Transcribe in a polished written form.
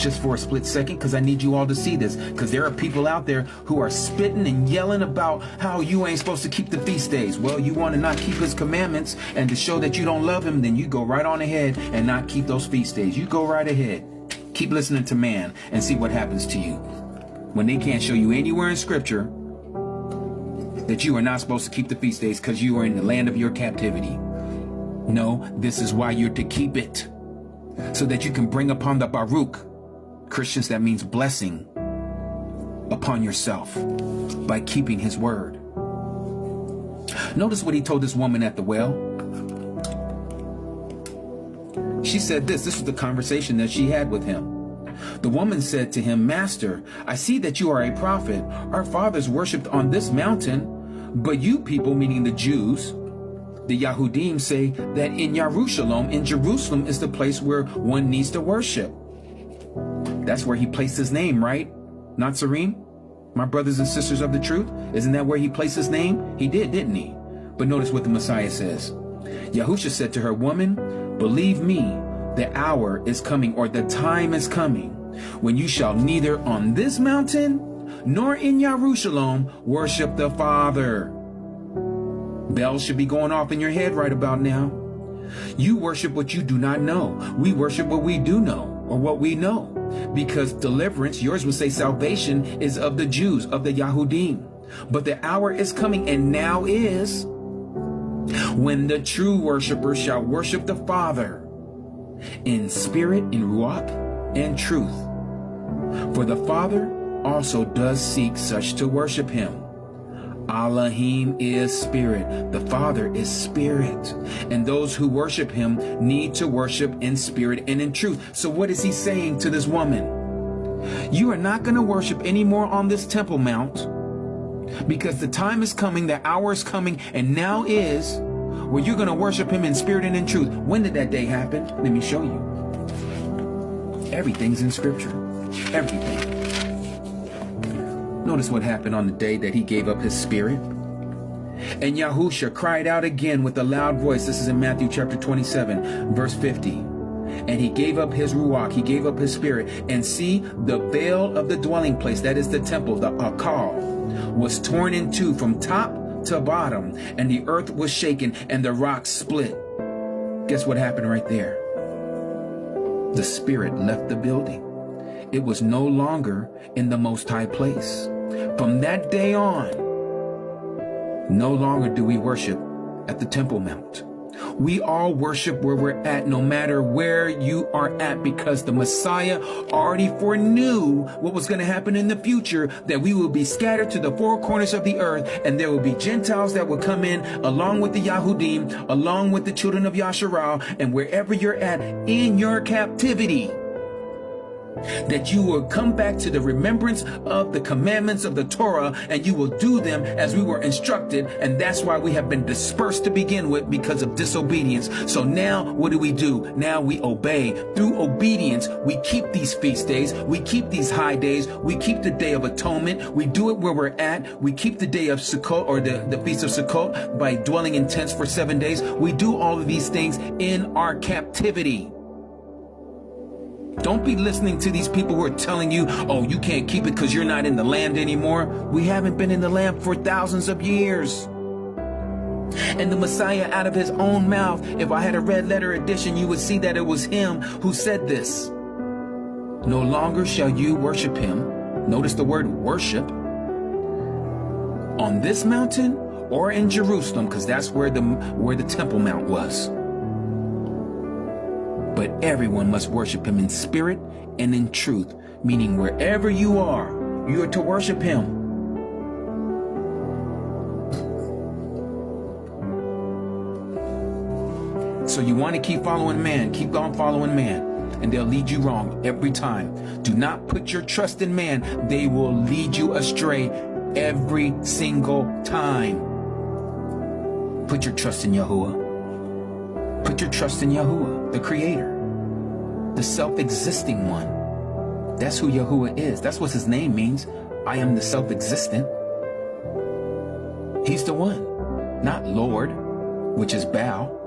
just for a split second, because I need you all to see this, because there are people out there who are spitting and yelling about how you ain't supposed to keep the feast days. Well, you want to not keep his commandments, and to show that you don't love him, then you go right on ahead and not keep those feast days. You go right ahead. Keep listening to man and see what happens to you when they can't show you anywhere in scripture that you are not supposed to keep the feast days because you are in the land of your captivity. No, this is why you're to keep it, so that you can bring upon the Baruch, Christians, that means blessing, upon yourself by keeping his word. Notice what he told this woman at the well. She said this was the conversation that she had with him. The woman said to him, Master, I see that you are a prophet. Our fathers worshipped on this mountain, but you people, meaning the Jews, the Yahudim, say that in Yerushalayim, in Jerusalem, is the place where one needs to worship. That's where he placed his name, right? Not Sarim? My brothers and sisters of the truth? Isn't that where he placed his name? He did, didn't he? But notice what the Messiah says. Yahusha said to her, Woman, believe me, the hour is coming, or the time is coming, when you shall neither on this mountain nor in Yerushalayim worship the Father. Bells should be going off in your head right about now. You worship what you do not know. We worship what we do know, or what we know. Because deliverance, yours would say salvation, is of the Jews, of the Yahudim. But the hour is coming, and now is, when the true worshipers shall worship the Father in spirit, in ruach, and truth. For the Father also does seek such to worship him. Elohim is spirit. The Father is spirit. And those who worship him need to worship in spirit and in truth. So what is he saying to this woman? You are not going to worship anymore on this Temple Mount, because the time is coming, the hour is coming, and now is, where you're going to worship him in spirit and in truth. When did that day happen? Let me show you. Everything's in scripture. Everything. Notice what happened on the day that he gave up his spirit. And Yahusha cried out again with a loud voice. This is in Matthew chapter 27, verse 50. And he gave up his ruach, he gave up his spirit. And see, the veil of the dwelling place, that is the temple, the akal, was torn in two from top to bottom. And the earth was shaken and the rocks split. Guess what happened right there? The spirit left the building. It was no longer in the Most High place. From that day on, no longer do we worship at the Temple Mount. We all worship where we're at, no matter where you are at, because the Messiah already foreknew what was going to happen in the future, that we will be scattered to the four corners of the earth, and there will be Gentiles that will come in along with the Yahudim, along with the children of Yasharal, and wherever you're at in your captivity, that you will come back to the remembrance of the commandments of the Torah, and you will do them as we were instructed. And that's why we have been dispersed to begin with, because of disobedience. So now what do? Now we obey. Through obedience, we keep these feast days, we keep these high days, we keep the Day of Atonement, we do it where we're at, we keep the day of Sukkot, or the Feast of Sukkot, by dwelling in tents for 7 days. We do all of these things in our captivity. Don't be listening to these people who are telling you, oh, you can't keep it because you're not in the land anymore. We haven't been in the land for thousands of years. And the Messiah, out of his own mouth, if I had a red letter edition, you would see that it was him who said this. No longer shall you worship him. Notice the word worship. On this mountain or in Jerusalem, because that's where the Temple Mount was. But everyone must worship him in spirit and in truth, meaning wherever you are to worship him. So you want to keep following man, keep on following man, and they'll lead you wrong every time. Do not put your trust in man. They will lead you astray every single time. Put your trust in Yahuwah. Put your trust in Yahuwah, the Creator, the self-existing one. That's who Yahuwah is. That's what his name means. I am the self-existent. He's the one, not Lord, which is Baal.